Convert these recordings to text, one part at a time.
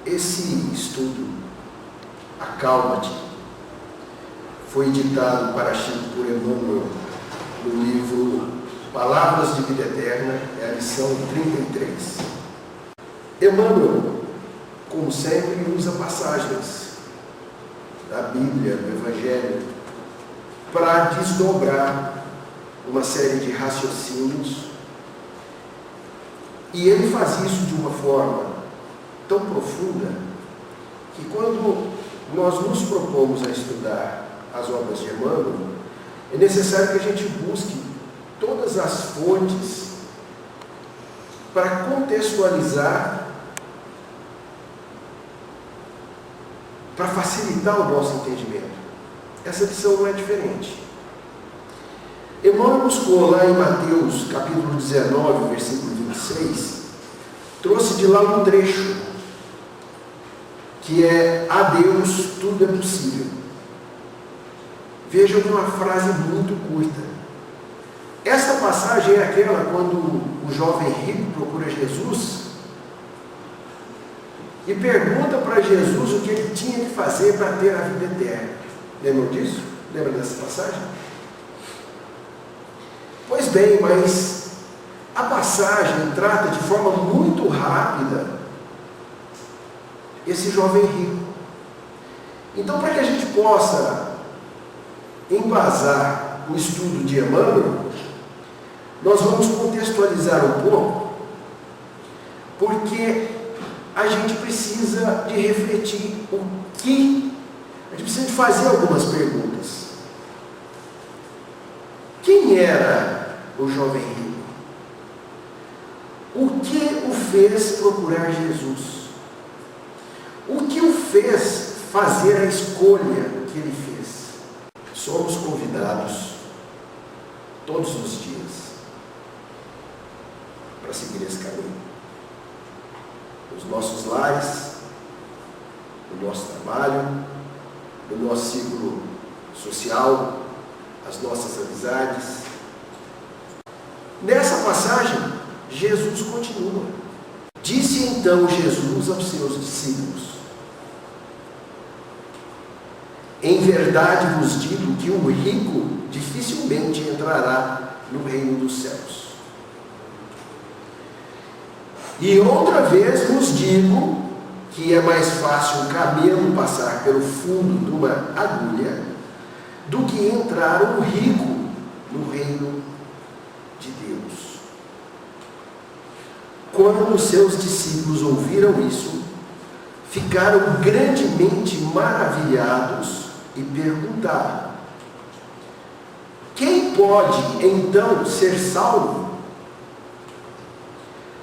Esse estudo, Acalma-te, foi editado para Chico por Emmanuel no livro Palavras de Vida Eterna, é a lição 33. Emmanuel, como sempre, usa passagens da Bíblia, do Evangelho, para desdobrar uma série de raciocínios, e ele faz isso de uma forma tão profunda que quando nós nos propomos a estudar as obras de Emmanuel, é necessário que a gente busque todas as fontes para contextualizar, para facilitar o nosso entendimento. Essa lição não é diferente. Emmanuel buscou lá em Mateus, capítulo 19, versículo 26, trouxe de lá um trecho, que é: a Deus tudo é possível. Vejam uma frase muito curta. Esta passagem é aquela quando o jovem rico procura Jesus e pergunta para Jesus o que ele tinha que fazer para ter a vida eterna. Lembram disso? Lembra dessa passagem? Pois bem, mas a passagem trata de forma muito rápida esse jovem rico. Então, para que a gente possa embasar o estudo de Emmanuel, nós vamos contextualizar um pouco, porque a gente precisa de refletir a gente precisa de fazer algumas perguntas. Quem era o jovem rico? O que o fez procurar Jesus? O que o fez fazer a escolha que ele fez? Somos convidados todos os dias para seguir esse caminho. Nos nossos lares, no nosso trabalho, no nosso círculo social, as nossas amizades. Nessa passagem, Jesus continua. Disse então Jesus aos seus discípulos: em verdade vos digo que o rico dificilmente entrará no reino dos céus. E outra vez vos digo que é mais fácil um camelo passar pelo fundo de uma agulha do que entrar um rico no reino de Deus. Quando os seus discípulos ouviram isso, ficaram grandemente maravilhados e perguntaram: quem pode então ser salvo?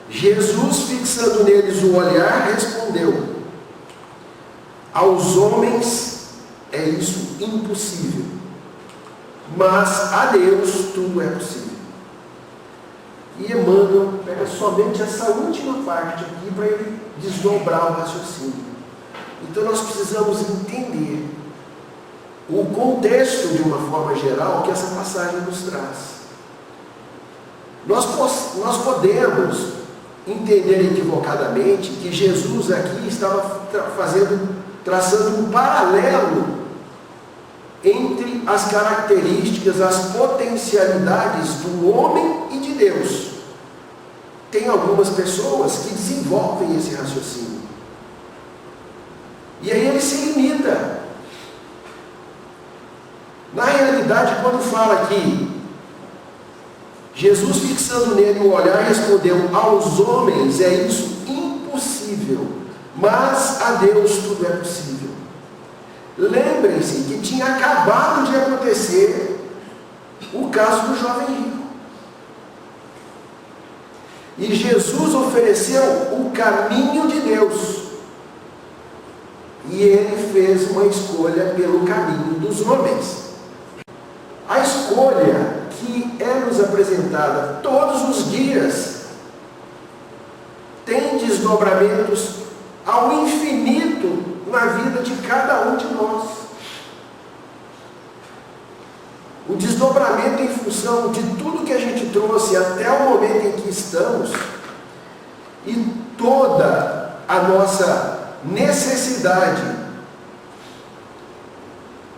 Jesus, fixando neles o olhar, respondeu: aos homens é isso impossível, mas a Deus tudo é possível. E Emmanuel pega somente essa última parte aqui para ele desdobrar o raciocínio. Então nós precisamos entender o contexto de uma forma geral que essa passagem nos traz. Nós podemos entender equivocadamente que Jesus aqui estava traçando um paralelo entre as características, as potencialidades do homem e de Deus. Tem algumas pessoas que desenvolvem esse raciocínio. E aí ele se limita. Na realidade, quando fala aqui, Jesus, fixando nele o olhar, respondeu: aos homens é isso impossível, mas a Deus tudo é possível. Lembrem-se que tinha acabado de acontecer o caso do jovem rico. E Jesus ofereceu o caminho de Deus. E ele fez uma escolha pelo caminho dos homens. A escolha que é nos apresentada todos os dias tem desdobramentos ao infinito na vida de cada um de nós. O desdobramento em função de tudo que a gente trouxe até o momento em que estamos, e toda a nossa necessidade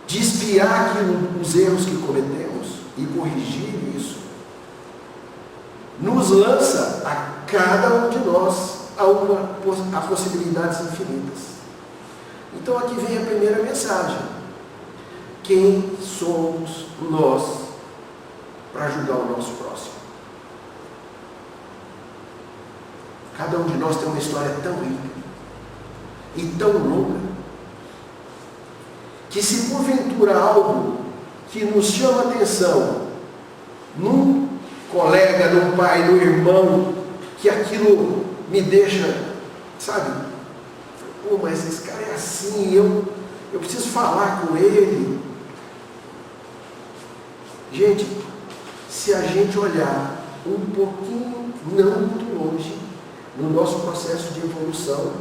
de espiar os erros que cometemos e corrigir isso, nos lança a cada um de nós a possibilidades infinitas. Então aqui vem a primeira mensagem: quem somos nós para ajudar o nosso próximo? Cada um de nós tem uma história tão rica e tão longa, que se porventura algo que nos chama a atenção num colega, num pai, num irmão, que aquilo me deixa, sabe, pô, mas esse cara é assim, eu preciso falar com ele. Gente, se a gente olhar um pouquinho, não muito longe, no nosso processo de evolução,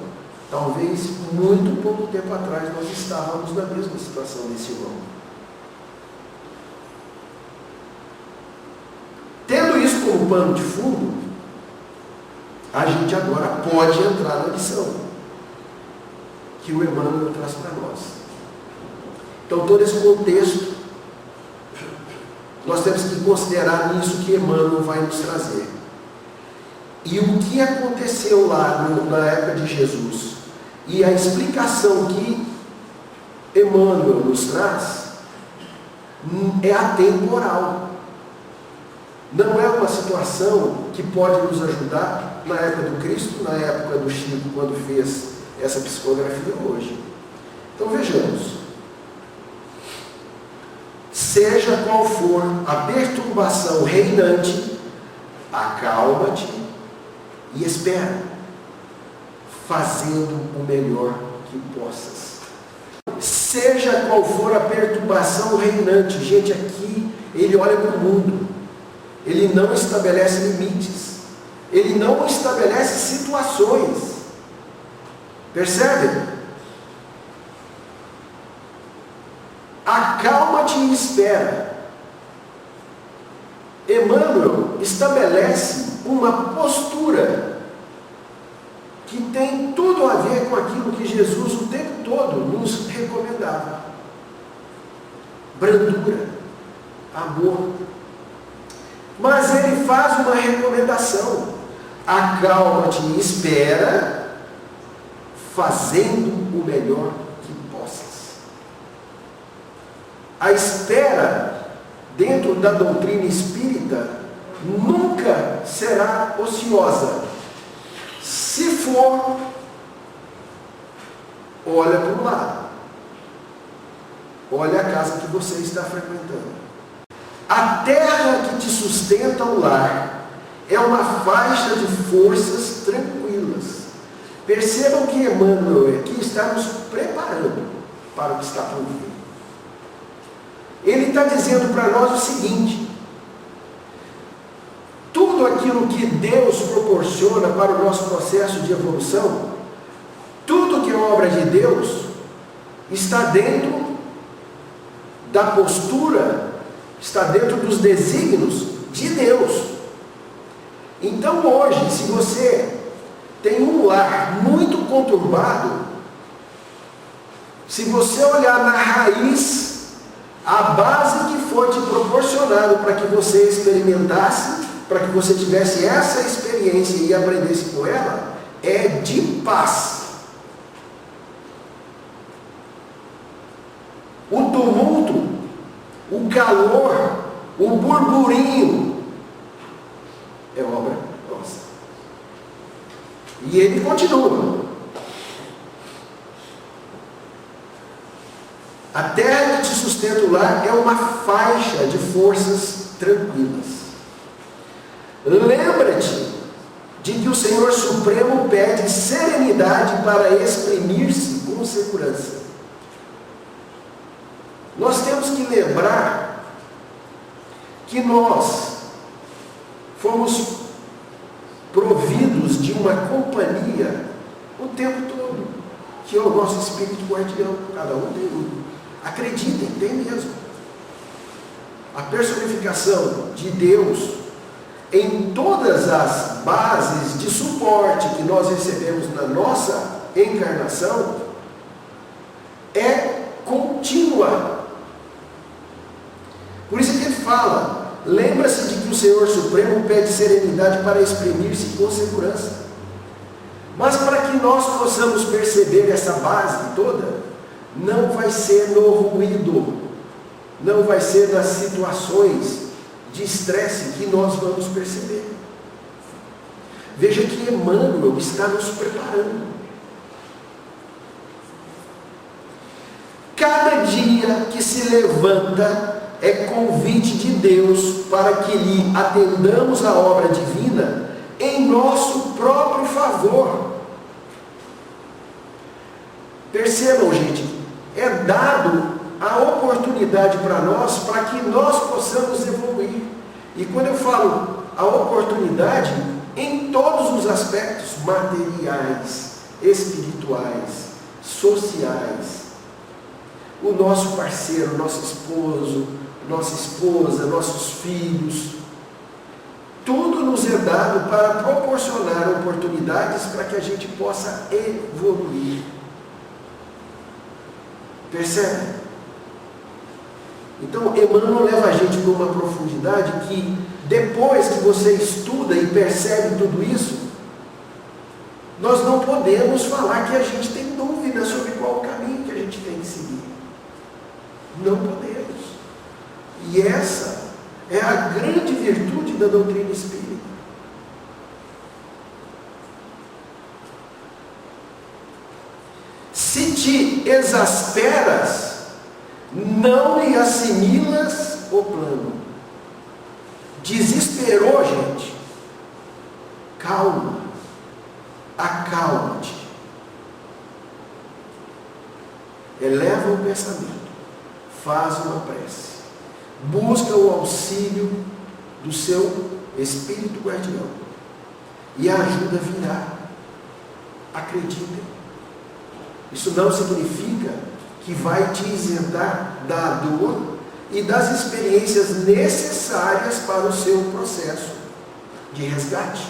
talvez muito pouco tempo atrás nós estávamos na mesma situação desse irmão. Tendo isso como pano de fundo, a gente agora pode entrar na lição que o Emmanuel traz para nós. Então, todo esse contexto, nós temos que considerar nisso que Emmanuel vai nos trazer. E o que aconteceu lá na época de Jesus, e a explicação que Emmanuel nos traz, é atemporal. Não é uma situação que pode nos ajudar na época do Cristo, na época do Chico, quando fez essa psicografia hoje. Então vejamos. Seja qual for a perturbação reinante, acalma-te e espera, fazendo o melhor que possas. Seja qual for a perturbação reinante, gente, aqui ele olha para o mundo, ele não estabelece limites, ele não estabelece situações, percebe? Acalma-te e espera. Emmanuel estabelece uma postura que tem tudo a ver com aquilo que Jesus o tempo todo nos recomendava: brandura, amor. Mas ele faz uma recomendação: acalma-te e espera, fazendo o melhor que possas. A espera, dentro da doutrina espírita, nunca será ociosa. Se for, olha para um lado, olha a casa que você está frequentando. A terra que te sustenta o lar é uma faixa de forças tranquilas. Percebam que Emmanuel aqui está nos preparando para o que está por vir. Ele está dizendo para nós o seguinte: tudo aquilo que Deus proporciona para o nosso processo de evolução, tudo que é obra de Deus, está dentro da postura, está dentro dos desígnios de Deus. Então hoje, se você tem um lar muito conturbado, se você olhar na raiz, a base que foi te proporcionado para que você experimentasse, para que você tivesse essa experiência e aprendesse com ela, é de paz. O tumulto, o calor, o burburinho, é obra nossa. E ele continua. A terra que te sustenta o lar é uma faixa de forças tranquilas. Lembra-te de que o Senhor Supremo pede serenidade para exprimir-se com segurança. Nós temos que lembrar que nós fomos providos de uma companhia o tempo todo, que é o nosso espírito guardião. Cada um tem um. Acreditem, tem mesmo. A personificação de Deus em todas as bases de suporte que nós recebemos na nossa encarnação é contínua. Por isso que ele fala, lembra-se de que o Senhor Supremo pede serenidade para exprimir-se com segurança. Mas para que nós possamos perceber essa base toda, não vai ser no ruído, não vai ser nas situações de estresse que nós vamos perceber. Veja que Emmanuel está nos preparando. Cada dia que se levanta é convite de Deus para que lhe atendamos a obra divina em nosso próprio favor. Percebam, gente, é dado a oportunidade para nós, para que nós possamos evoluir. E quando eu falo a oportunidade, em todos os aspectos materiais, espirituais, sociais. O nosso parceiro, nosso esposo, nossa esposa, nossos filhos, tudo nos é dado para proporcionar oportunidades para que a gente possa evoluir. Percebe? Então, Emmanuel leva a gente para uma profundidade que, depois que você estuda e percebe tudo isso, nós não podemos falar que a gente tem dúvida sobre qual o caminho que a gente tem que seguir. Não podemos. E essa é a grande virtude da doutrina espírita. Se te exasperas, não lhe assimilas o plano. Desesperou, gente? Calma. Acalma-te. Eleva o pensamento. Faz uma prece. Busca o auxílio do seu Espírito Guardião. E a ajuda virá. Acreditem. Isso não significa que vai te isentar da dor e das experiências necessárias para o seu processo de resgate.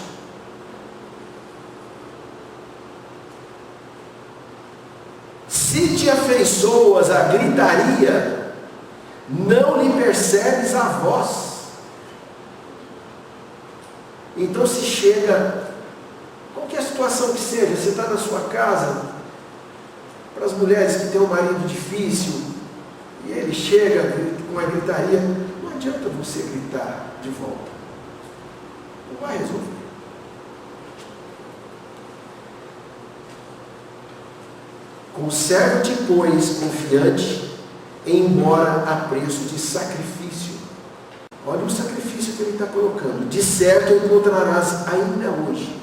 Se te afeiçoas à gritaria, não lhe percebes a voz. Então, se chega, qualquer situação que seja, você está na sua casa, para as mulheres que têm um marido difícil, e ele chega com a gritaria, não adianta você gritar de volta. Não vai resolver. Conserva-te, pois, confiante, embora a preço de sacrifício. Olha o sacrifício que ele está colocando. De certo encontrarás ainda hoje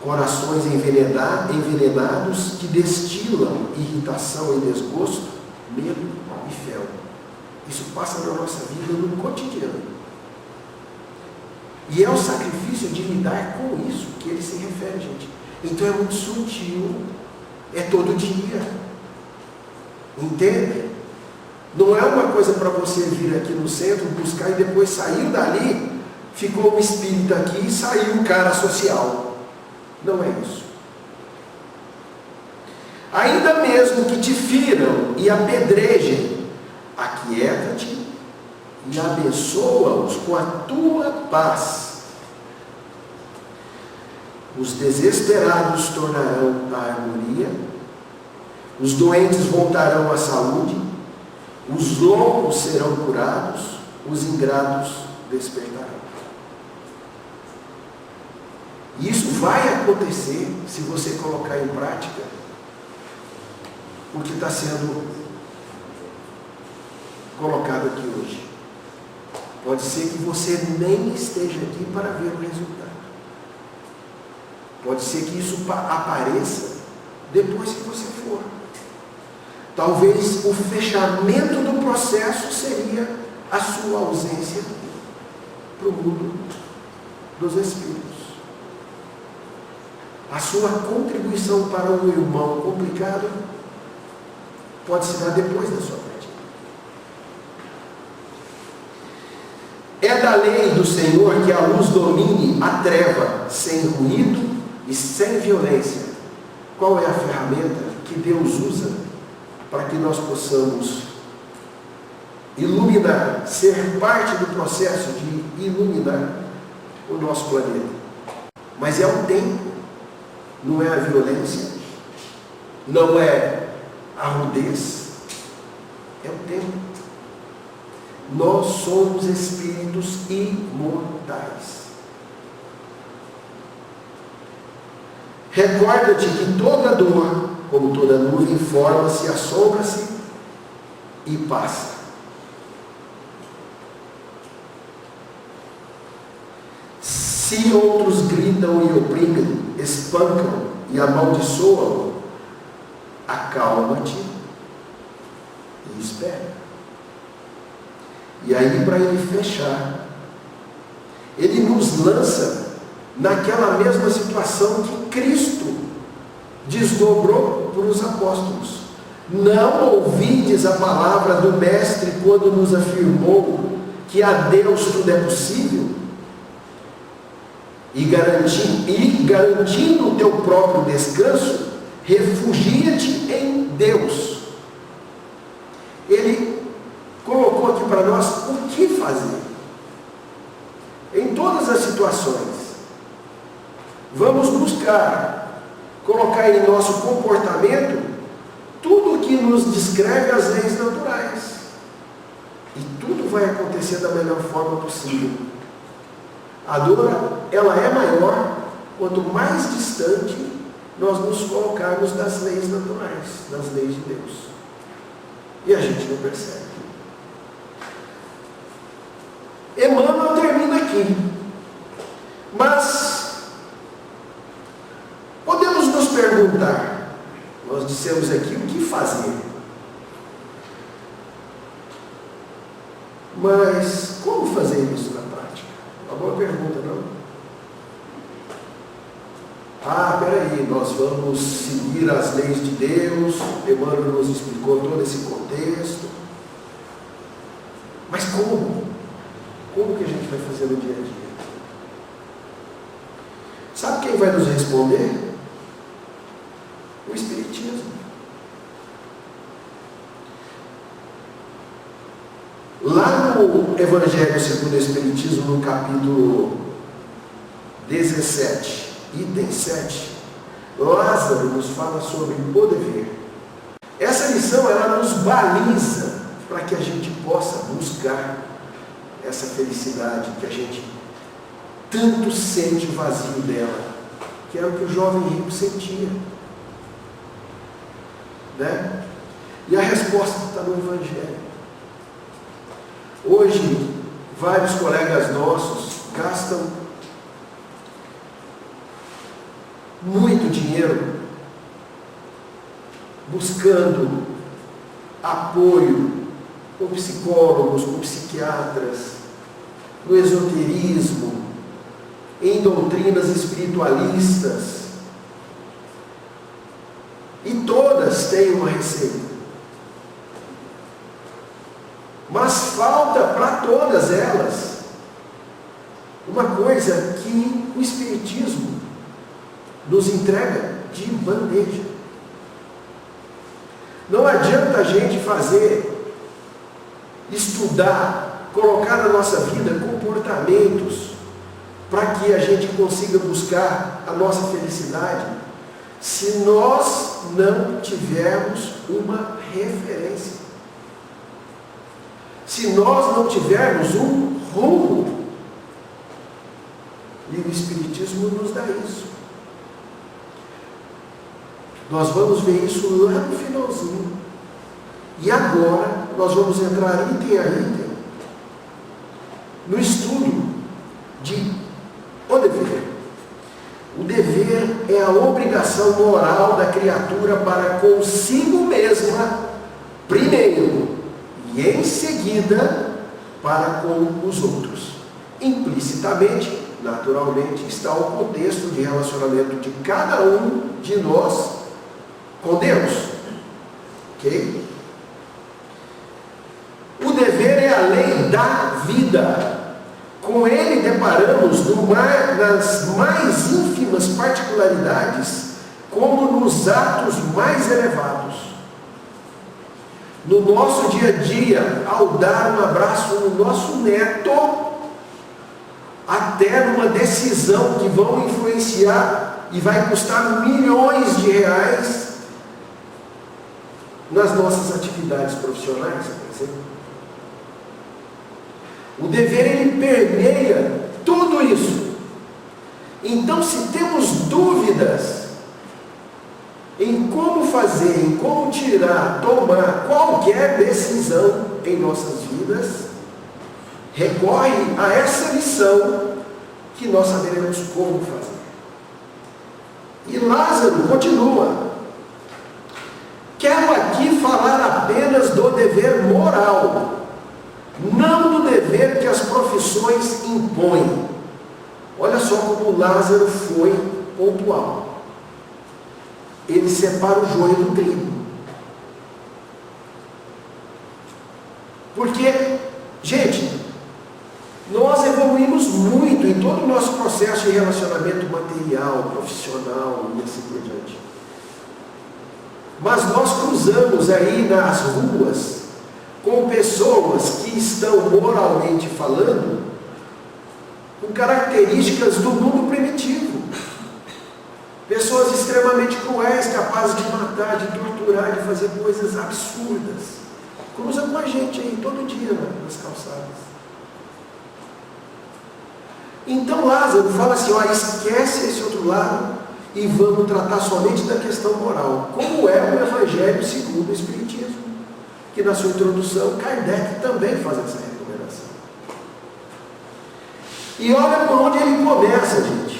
corações envenenados que destilam irritação e desgosto, medo e fel. Isso passa na nossa vida no cotidiano. E é o sacrifício de lidar com isso que ele se refere, gente. Então é muito sutil, é todo dia. Entende? Não é uma coisa para você vir aqui no centro, buscar e depois sair dali, ficou um espírito aqui e saiu um cara social. Não é isso. Ainda mesmo que te firam e apedrejem, aquieta-te e abençoa-os com a tua paz. Os desesperados tornarão a harmonia, os doentes voltarão à saúde, os loucos serão curados, os ingratos despertarão. E isso vai acontecer se você colocar em prática o que está sendo colocado aqui hoje. Pode ser que você nem esteja aqui para ver o resultado. Pode ser que isso apareça depois que você for. Talvez o fechamento do processo seria a sua ausência para o mundo dos espíritos. A sua contribuição para um irmão complicado pode se dar depois da sua partida. É da lei do Senhor que a luz domine a treva, sem ruído e sem violência, qual é a ferramenta que Deus usa para que nós possamos iluminar, ser parte do processo de iluminar o nosso planeta. Mas é o tempo, não é a violência, não é a rudez, é o tempo. Nós somos espíritos imortais. Recorda-te que toda dor, como toda nuvem, forma-se, assombra-se e passa. Se outros gritam e oprimem, espancam e amaldiçoam, acalma-te e espera. E aí, para ele fechar, ele nos lança naquela mesma situação que Cristo desdobrou para os apóstolos. Não ouvides a palavra do Mestre quando nos afirmou que a Deus tudo é possível? E garantindo o teu próprio descanso, refugia-te em Deus. Ele colocou aqui para nós o que fazer. Em todas as situações, vamos buscar colocar em nosso comportamento tudo o que nos descreve as leis naturais. E tudo vai acontecer da melhor forma possível. A dor, ela é maior quanto mais distante nós nos colocarmos das leis naturais, das leis de Deus. E a gente não percebe. Emmanuel termina aqui. Mas podemos nos perguntar, nós dissemos aqui o que fazer. Mas como fazer isso na prática? Uma boa pergunta, não? Peraí, nós vamos seguir as leis de Deus, Emmanuel nos explicou todo esse contexto. Mas como? Como que a gente vai fazer no dia a dia? Sabe quem vai nos responder? O Espiritismo. Lá no Evangelho segundo o Espiritismo, no capítulo 17, item 7, Lázaro nos fala sobre o dever. Essa lição, ela nos baliza para que a gente possa buscar essa felicidade que a gente tanto sente o vazio dela, que era o que o jovem rico sentia, né? E a resposta está no Evangelho. Hoje, vários colegas nossos gastam muito dinheiro buscando apoio com psicólogos, com psiquiatras, no esoterismo, em doutrinas espiritualistas. E todas têm uma receita. Mas falta para todas elas uma coisa que o Espiritismo nos entrega de bandeja. Não adianta a gente estudar, colocar na nossa vida comportamentos para que a gente consiga buscar a nossa felicidade, se nós não tivermos uma referência. Se nós não tivermos um rumo. E o Espiritismo nos dá isso. Nós vamos ver isso lá no finalzinho. E agora nós vamos entrar item a item no estudo de o dever. O dever é a obrigação moral da criatura para consigo mesma, primeiro, e em seguida para com os outros. Implicitamente, naturalmente, está o contexto de relacionamento de cada um de nós com Deus. Ok? O dever é a lei da vida. Com ele deparamos nas mais ínfimas particularidades como nos atos mais elevados. No nosso dia a dia, ao dar um abraço no nosso neto, até numa decisão que vão influenciar e vai custar milhões de reais nas nossas atividades profissionais, por exemplo. O dever, ele permeia tudo isso. Então, se temos dúvidas em como fazer, em como tirar, tomar qualquer decisão em nossas vidas, recorre a essa lição que nós saberemos como fazer. E Lázaro continua: quero aqui falar apenas do dever moral, não do dever que as profissões impõem. Olha só como Lázaro foi pontual. Ele separa o joio do trigo. Porque, gente, nós evoluímos muito em todo o nosso processo de relacionamento material, profissional e assim por diante. Mas nós cruzamos aí nas ruas com pessoas que estão, moralmente falando, com características do mundo primitivo. Pessoas extremamente cruéis, capazes de matar, de torturar, de fazer coisas absurdas. Cruzam com a gente aí todo dia nas calçadas. Então Lázaro fala assim: ó, esquece esse outro lado e vamos tratar somente da questão moral. Como é o Evangelho segundo o Espiritismo, que na sua introdução Kardec também faz essa recomendação. E olha por onde ele começa, gente.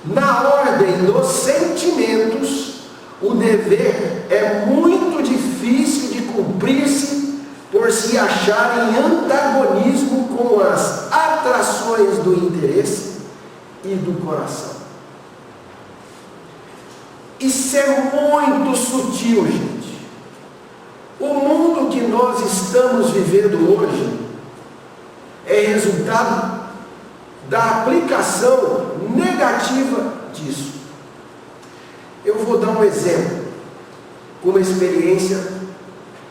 Na ordem dos sentimentos, o dever é muito difícil de cumprir-se por se achar em antagonismo com as atrações do interesse e do coração. Isso é muito sutil, gente. O mundo que nós estamos vivendo hoje é resultado da aplicação negativa disso. Eu vou dar um exemplo com uma experiência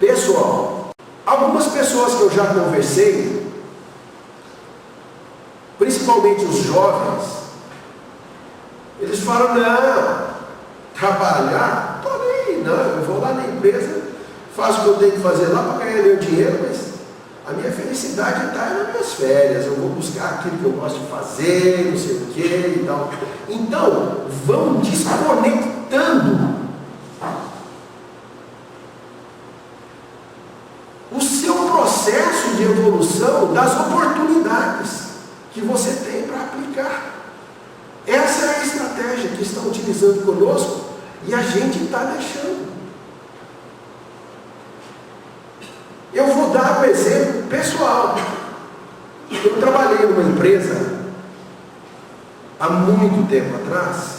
pessoal. Algumas pessoas que eu já conversei, principalmente os jovens, eles falam: não, trabalhar, tô nem, não, eu vou lá na empresa, faço o que eu tenho que fazer lá para ganhar meu dinheiro, mas a minha felicidade está nas minhas férias, eu vou buscar aquilo que eu gosto de fazer, não sei o que e tal. Então, vão desconectando o seu processo de evolução das oportunidades que você tem para aplicar. Essa é a estratégia que estão utilizando conosco e a gente está deixando. Eu vou dar um exemplo pessoal. Eu trabalhei numa empresa há muito tempo atrás.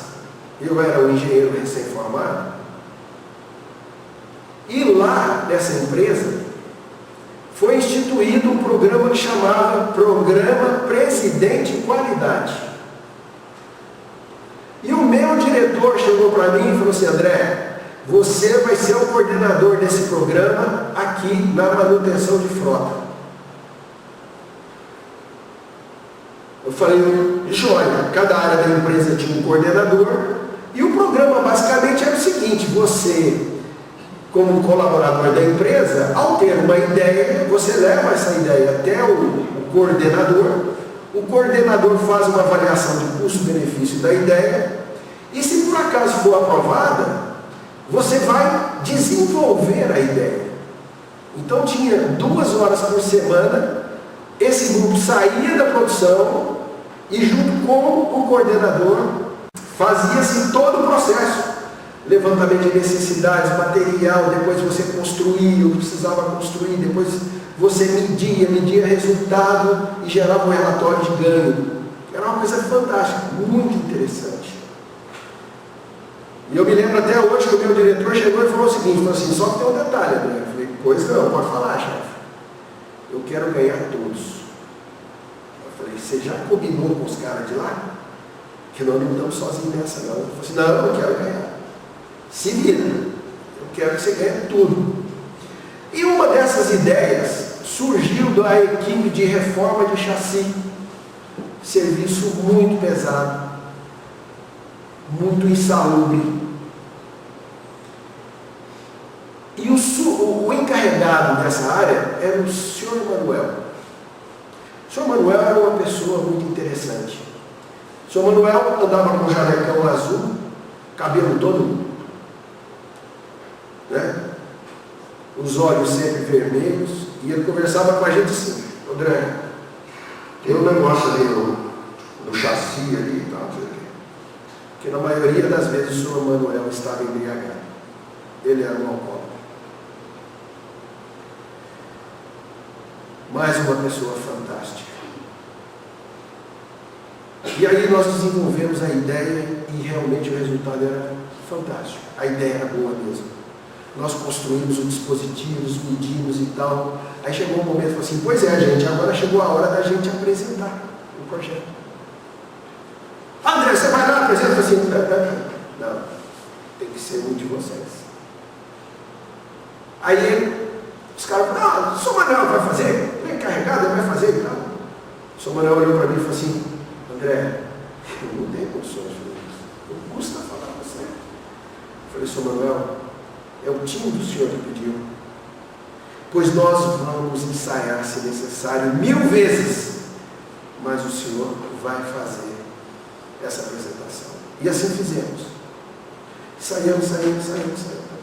Eu era um engenheiro recém-formado. E lá nessa empresa foi instituído um programa que chamava Programa Presidente Qualidade. E o meu diretor chegou para mim e falou assim: André, você vai ser o coordenador desse programa aqui na manutenção de frota. Eu falei: joia, cada área da empresa tinha um coordenador, e o programa basicamente era o seguinte: você, como colaborador da empresa, ao ter uma ideia, você leva essa ideia até o coordenador faz uma avaliação de custo-benefício da ideia, e se por acaso for aprovada, você vai desenvolver a ideia. Então tinha 2 horas por semana, esse grupo saía da produção e junto com o coordenador fazia-se todo o processo. Levantamento de necessidades, material, depois você construía o que precisava construir, depois você media resultado e gerava um relatório de ganho. Era uma coisa fantástica, muito interessante. E eu me lembro até hoje que o meu diretor chegou e falou o seguinte: falou assim, só que tem um detalhe, André. Eu falei: pois não, pode falar, chefe. Eu quero ganhar todos. Eu falei: você já combinou com os caras de lá? Porque nós não estamos sozinhos nessa, não. Eu falei assim, não, eu quero ganhar. Se vira. Eu quero que você ganhe tudo. E uma dessas ideias surgiu da equipe de reforma de chassi. Serviço muito pesado, muito insalubre. E o encarregado dessa área era o senhor Manuel. O senhor Manuel era uma pessoa muito interessante. O senhor Manuel andava com um jalecão azul, cabelo todo, né? Os olhos sempre vermelhos, e ele conversava com a gente assim: André, tem um negócio ali no chassi ali e tal, não sei o quê. Porque na maioria das vezes o senhor Manuel estava embriagado. Ele era um alcoólatra. Mais uma pessoa fantástica. E aí nós desenvolvemos a ideia e realmente o resultado era fantástico. A ideia era boa mesmo. Nós construímos os dispositivos, medimos e tal. Aí chegou um momento e falou assim: pois é, gente, agora chegou a hora da gente apresentar o projeto. André, você vai lá apresentar? Eu falei assim: não, tem que ser um de vocês. Aí os caras falaram: não, o senhor Manuel vai fazer, ele é encarregado, ele vai fazer e tal. O senhor Manuel olhou para mim e falou assim: André, eu não tenho condições de fazer isso. Não custa falar com você. Eu falei: senhor Manuel, é o time do senhor que pediu. Pois nós vamos ensaiar, se necessário, 1000 vezes. Mas o senhor vai fazer essa apresentação. E assim fizemos. Saímos.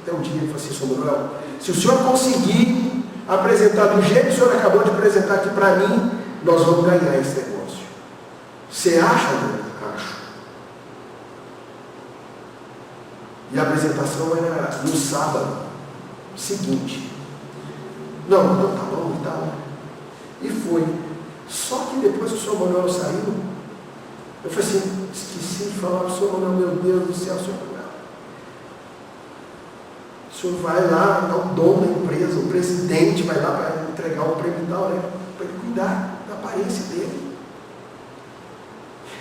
Até um dia ele falou assim: senhor Manuel, se o senhor conseguir apresentar do jeito que o senhor acabou de apresentar aqui para mim, nós vamos ganhar esse negócio. Você acha, André? Acho. E a apresentação era no sábado seguinte. Não, tá bom e tal. E foi. Só que depois que o senhor Manuel saiu, eu falei assim: esqueci de falar para o senhor Manuel, meu Deus do céu, senhor Manuel. O senhor vai lá, é o dono da empresa, o presidente vai lá para entregar o prêmio da hora, para ele cuidar da aparência dele.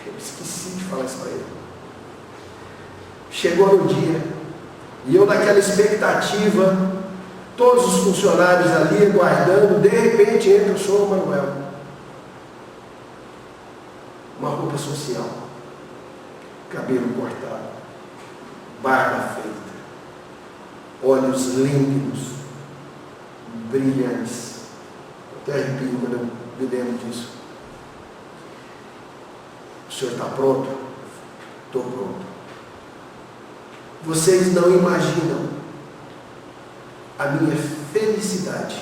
Eu esqueci de falar isso para ele. Chegou no dia, e eu naquela expectativa, todos os funcionários ali aguardando, de repente entra o senhor Manuel. Uma roupa social, cabelo cortado, barba feita, olhos límpidos, brilhantes. Até arrepio quando eu me lembro disso. O senhor está pronto? Estou pronto. Vocês não imaginam a minha felicidade.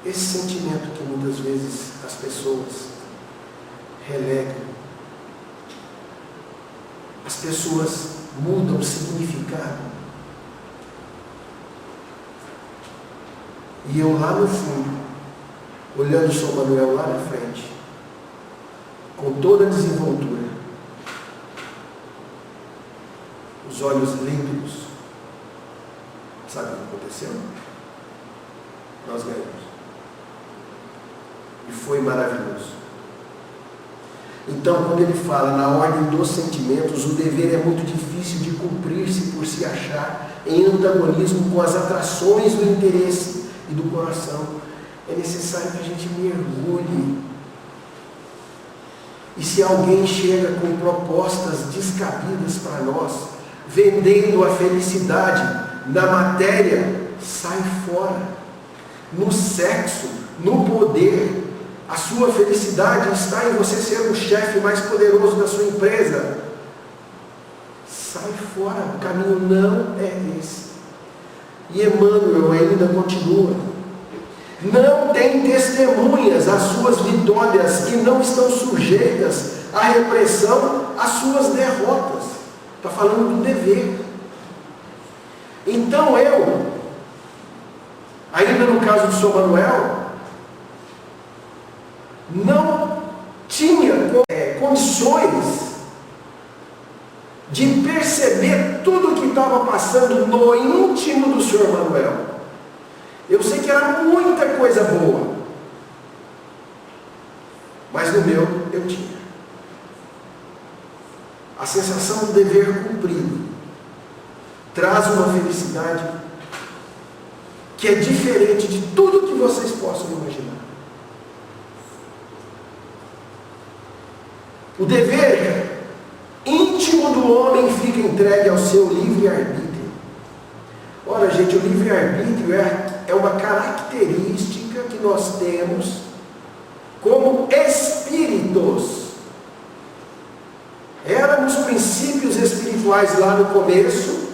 Esse sentimento que muitas vezes as pessoas relegam. As pessoas mudam o significado. E eu lá no fundo, olhando o senhor Manuel lá na frente, com toda a desenvoltura, os olhos límpidos. Sabe o que aconteceu? Nós ganhamos. E foi maravilhoso. Então, quando ele fala na ordem dos sentimentos, o dever é muito difícil de cumprir-se por se achar em antagonismo com as atrações do interesse e do coração. É necessário que a gente mergulhe. E se alguém chega com propostas descabidas para nós, vendendo a felicidade na matéria, sai fora. No sexo, no poder, a sua felicidade está em você ser o chefe mais poderoso da sua empresa. Sai fora, o caminho não é esse. E Emmanuel ainda continua: não tem testemunhas às suas vitórias que não estão sujeitas à repressão às suas derrotas. Está falando do dever. Então eu, ainda no caso do senhor Manuel, não tinha condições de perceber tudo o que estava passando no íntimo do senhor Manuel. Eu sei que era muita coisa boa, mas no meu eu tinha. a sensação do dever cumprido traz uma felicidade que é diferente de tudo que vocês possam imaginar. O dever íntimo do homem fica entregue ao seu livre-arbítrio. Ora, gente, o livre-arbítrio é uma característica que nós temos como espíritos. Éramos princípios espirituais lá no começo,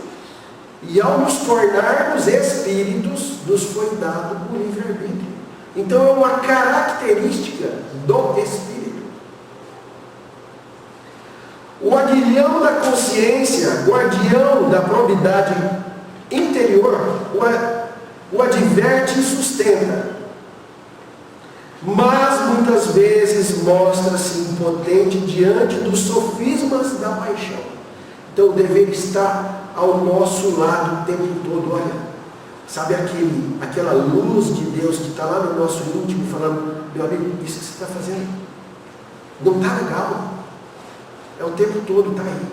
e ao nos tornarmos espíritos, nos foi dado o livre-arbítrio. Então é uma característica do espírito. O aguilhão da consciência, guardião da probidade interior, o adverte e sustenta, mas muitas vezes mostra-se impotente diante dos sofismas da paixão. Então o dever está ao nosso lado o tempo todo. Olha, sabe aquela luz de Deus que está lá no nosso íntimo falando: meu amigo, isso que você está fazendo não está legal. É o tempo todo, está aí.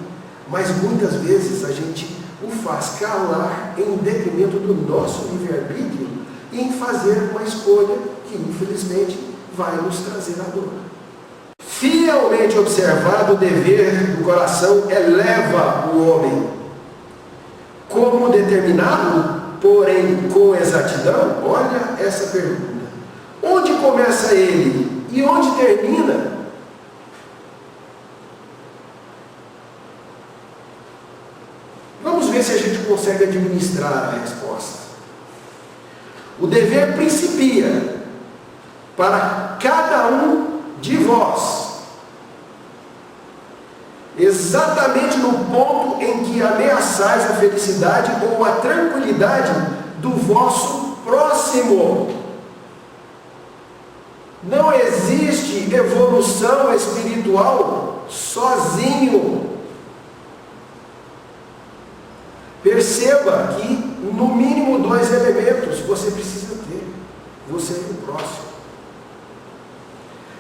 Mas muitas vezes a gente o faz calar em detrimento do nosso livre-arbítrio e em fazer uma escolha que infelizmente vai nos trazer a dor. Fielmente observado, o dever do coração eleva o homem. Como determinado, porém com exatidão? Olha essa pergunta. Onde começa ele e onde termina? Vamos ver se a gente consegue administrar a resposta. O dever principia para cada um de vós, exatamente no ponto em que ameaçais a felicidade ou a tranquilidade do vosso próximo. Não existe evolução espiritual sozinho. Perceba que no mínimo 2 elementos você precisa ter: você e o próximo.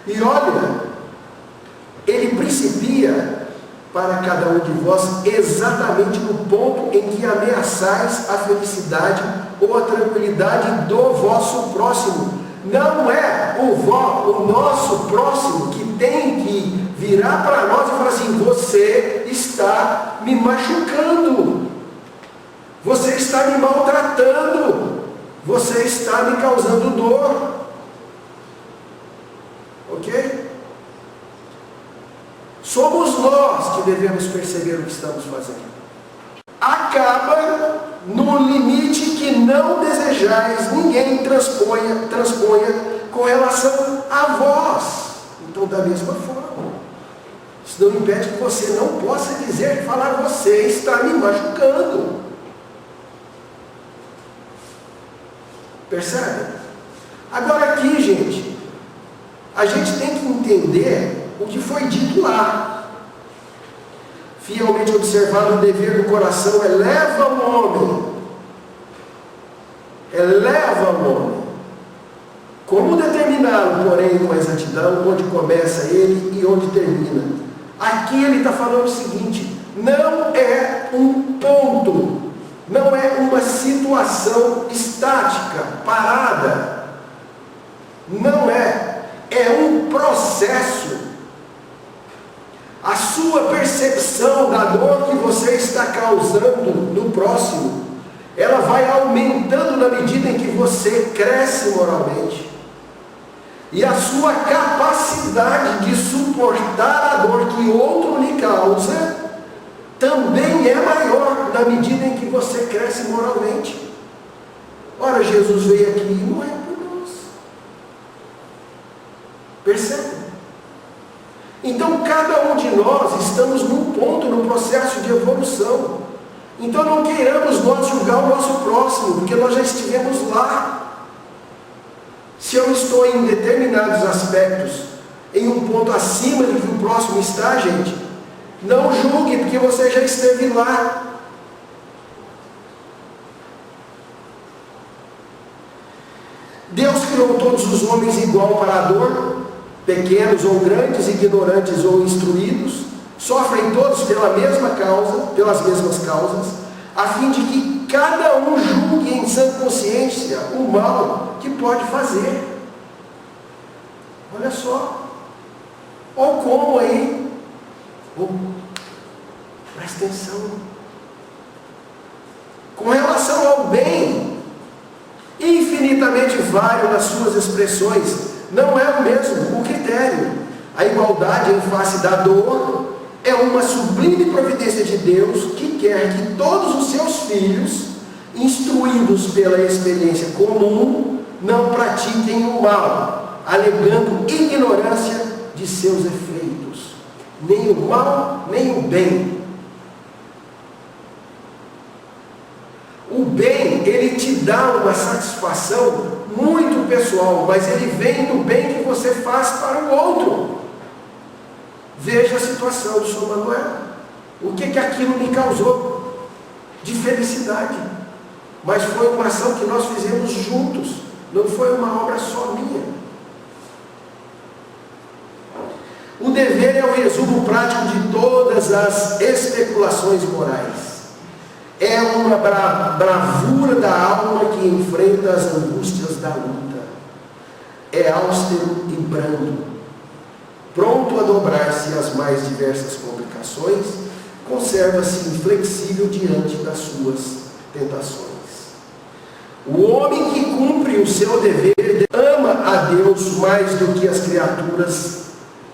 E olha, ele principia para cada um de vós exatamente no ponto em que ameaçais a felicidade ou a tranquilidade do vosso próximo. Não é o nosso próximo que tem que virar para nós e falar assim: você está me machucando, você está me maltratando, você está me causando dor. Ok? Somos nós que devemos perceber o que estamos fazendo. Acaba no limite que não desejais ninguém transponha com relação a vós. Então, da mesma forma, isso não impede que você não possa dizer, falar: você está me machucando. Percebe? Agora aqui, gente, a gente tem que entender o que foi dito lá. Fielmente observado, o dever do coração eleva o homem. Eleva o homem. Como determiná-lo, porém, com exatidão, onde começa ele e onde termina? Aqui ele está falando o seguinte: não é um ponto, não é uma situação estática, parada. Não é um processo. A sua percepção da dor que você está causando no próximo, ela vai aumentando na medida em que você cresce moralmente. E a sua capacidade de suportar a dor que outro lhe causa também é maior na medida em que você cresce moralmente. Ora, Jesus veio aqui e morreu por nós. Percebe? Então cada um de nós estamos num ponto no processo de evolução. Então não queiramos nós julgar o nosso próximo, porque nós já estivemos lá. Se eu estou em determinados aspectos em um ponto acima do que o próximo está, gente, não julgue, porque você já esteve lá. Deus criou todos os homens igual para a dor, pequenos ou grandes, ignorantes ou instruídos, sofrem todos pela mesma causa, pelas mesmas causas, a fim de que cada um julgue em sã consciência o mal que pode fazer. Olha só. Ou como aí? Presta atenção. Com relação ao bem, infinitamente vário nas suas expressões, não é o mesmo o critério. A igualdade em face da dor é uma sublime providência de Deus que quer que todos os seus filhos, instruídos pela experiência comum, não pratiquem o mal, alegando ignorância de seus efeitos. Nem o mal, nem o bem. O bem, ele te dá uma satisfação muito pessoal, mas ele vem do bem que você faz para o outro. Veja a situação do São Manuel. O que aquilo me causou de felicidade? Mas foi uma ação que nós fizemos juntos. Não foi uma obra só minha. O dever é o resumo prático de todas as especulações morais. É uma bravura da alma que enfrenta as angústias da luta. É austero e brando, pronto a dobrar-se às mais diversas complicações, conserva-se inflexível diante das suas tentações. O homem que cumpre o seu dever ama a Deus mais do que as criaturas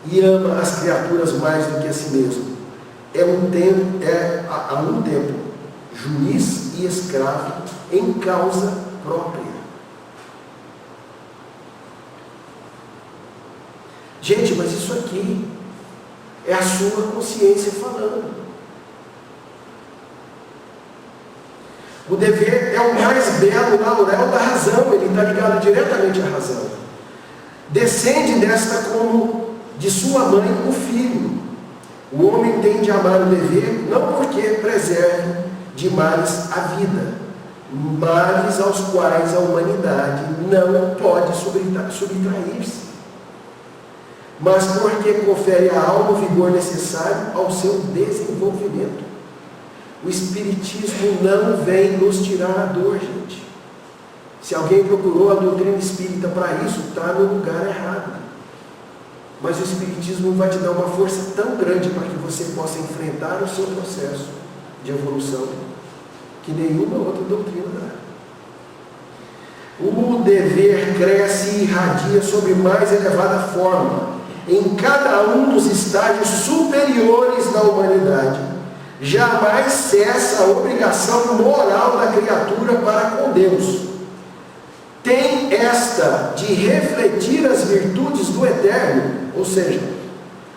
e ama as criaturas mais do que a si mesmo. Há um tempo juiz e escravo em causa própria. Gente, mas isso aqui é a sua consciência falando. O dever é o mais belo laurel da razão, ele está ligado diretamente à razão. Descende desta como de sua mãe o filho. O homem tem de amar o dever, não porque preserve de males a vida, males aos quais a humanidade não pode subtrair-se, mas porque confere à alma o vigor necessário ao seu desenvolvimento. O Espiritismo não vem nos tirar a dor, gente. Se alguém procurou a doutrina espírita para isso, está no lugar errado. Mas o Espiritismo vai te dar uma força tão grande para que você possa enfrentar o seu processo de evolução que nenhuma outra doutrina dá. O dever cresce e irradia sob mais elevada forma em cada um dos estágios superiores da humanidade. Jamais cessa a obrigação moral da criatura para com Deus. Tem esta de refletir as virtudes do Eterno, ou seja,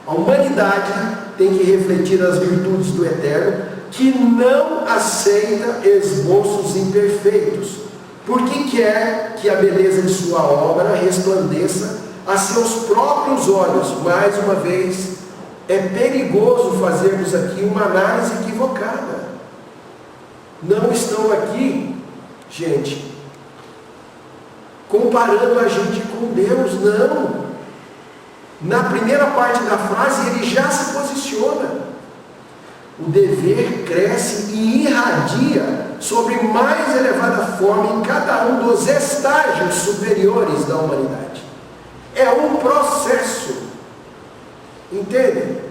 a humanidade tem que refletir as virtudes do Eterno, que não aceita esboços imperfeitos, porque quer que a beleza de sua obra resplandeça a seus próprios olhos. Mais uma vez, é perigoso fazermos aqui uma análise equivocada. Não estão aqui, gente, comparando a gente com Deus, não. Na primeira parte da frase, ele já se posiciona. O dever cresce e irradia sobre mais elevada forma em cada um dos estágios superiores da humanidade. É um processo. Entendem?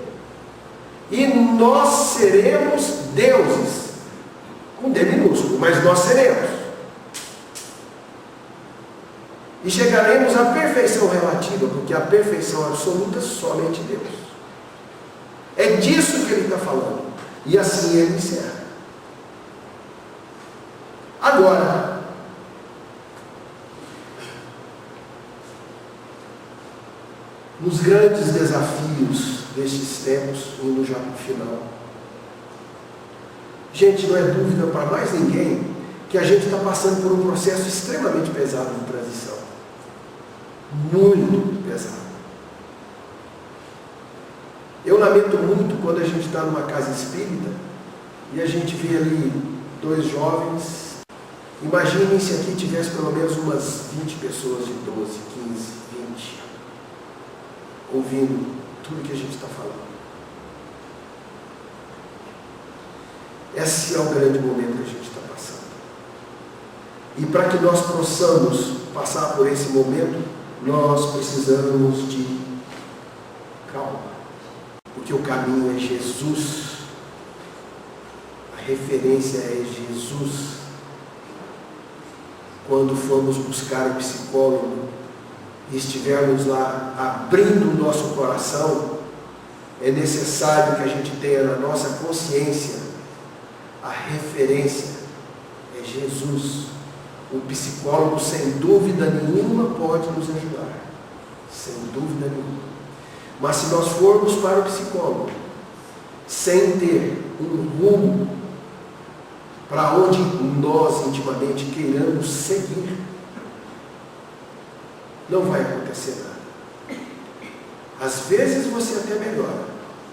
E nós seremos deuses. Com D minúsculo, mas nós seremos. E chegaremos à perfeição relativa, porque a perfeição absoluta somente Deus. É disso que ele está falando. E assim ele encerra. Agora, nos grandes desafios destes tempos, indo já para o final, gente, não é dúvida para mais ninguém que a gente está passando por um processo extremamente pesado de transição. Muito pesado. Eu lamento muito quando a gente está numa casa espírita e a gente vê ali 2 jovens. Imaginem se aqui tivesse pelo menos umas 20 pessoas de 12, 15, 20, ouvindo tudo que a gente está falando. Esse é o grande momento que a gente está passando. E para que nós possamos passar por esse momento, nós precisamos de calma. Porque o caminho é Jesus. A referência é Jesus. Quando formos buscar o psicólogo e estivermos lá abrindo o nosso coração, é necessário que a gente tenha na nossa consciência a referência é Jesus. O psicólogo, sem dúvida nenhuma, pode nos ajudar. Sem dúvida nenhuma. Mas se nós formos para o psicólogo sem ter um rumo para onde nós intimamente queiramos seguir, não vai acontecer nada. Às vezes você até melhora,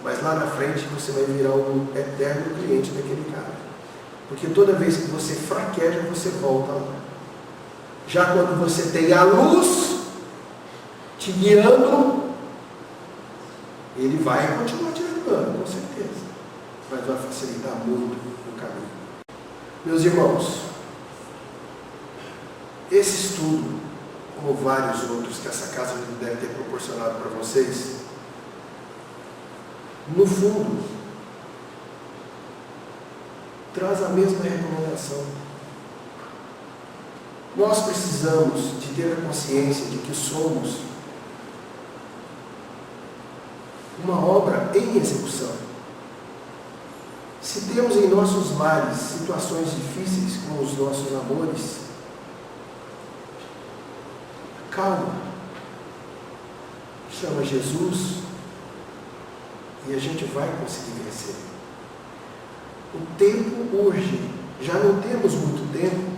mas lá na frente você vai virar um eterno cliente daquele cara. Porque toda vez que você fraqueja, você volta lá. Já quando você tem a luz te guiando, ele vai continuar te ajudando, com certeza. Mas vai facilitar muito o caminho. Meus irmãos, esse estudo, como vários outros que essa casa deve ter proporcionado para vocês, no fundo, traz a mesma recomendação. Nós precisamos de ter a consciência de que somos uma obra em execução. Se temos em nossos lares situações difíceis com os nossos amores, calma, chama Jesus e a gente vai conseguir vencer. O tempo urge, já não temos muito tempo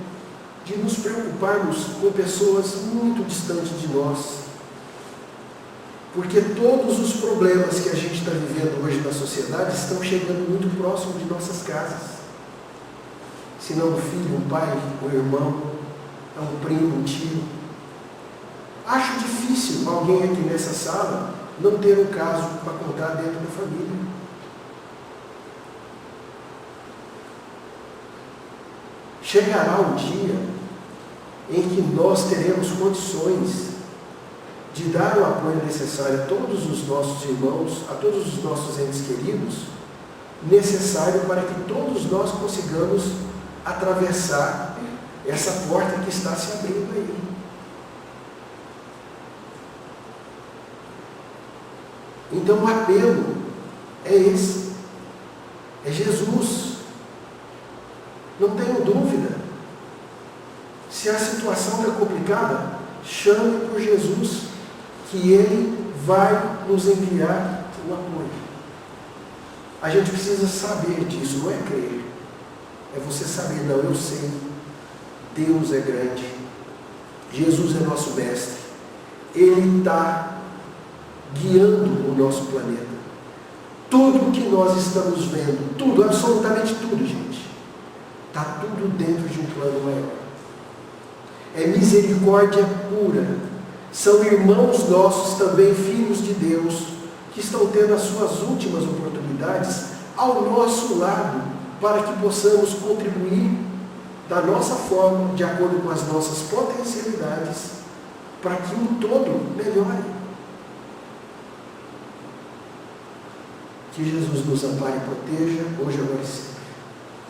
de nos preocuparmos com pessoas muito distantes de nós. Porque todos os problemas que a gente está vivendo hoje na sociedade estão chegando muito próximo de nossas casas. Se não um filho, um pai, um irmão, um primo, um tio. Acho difícil alguém aqui nessa sala não ter um caso para contar dentro da família. Chegará um dia em que nós teremos condições de dar o apoio necessário a todos os nossos irmãos, a todos os nossos entes queridos, necessário para que todos nós consigamos atravessar essa porta que está se abrindo aí. Então o apelo é esse, é Jesus. Não tenho dúvida. Se a situação está complicada, chame por Jesus, que Ele vai nos enviar o apoio. A gente precisa saber disso, não é crer. É você saber, não, eu sei. Deus é grande. Jesus é nosso mestre. Ele está guiando o nosso planeta. Tudo que nós estamos vendo, tudo, absolutamente tudo, gente, está tudo dentro de um plano maior. É misericórdia pura. São irmãos nossos também, filhos de Deus, que estão tendo as suas últimas oportunidades ao nosso lado, para que possamos contribuir da nossa forma, de acordo com as nossas potencialidades, para que o todo melhore. Que Jesus nos ampare e proteja, hoje, agora e sempre.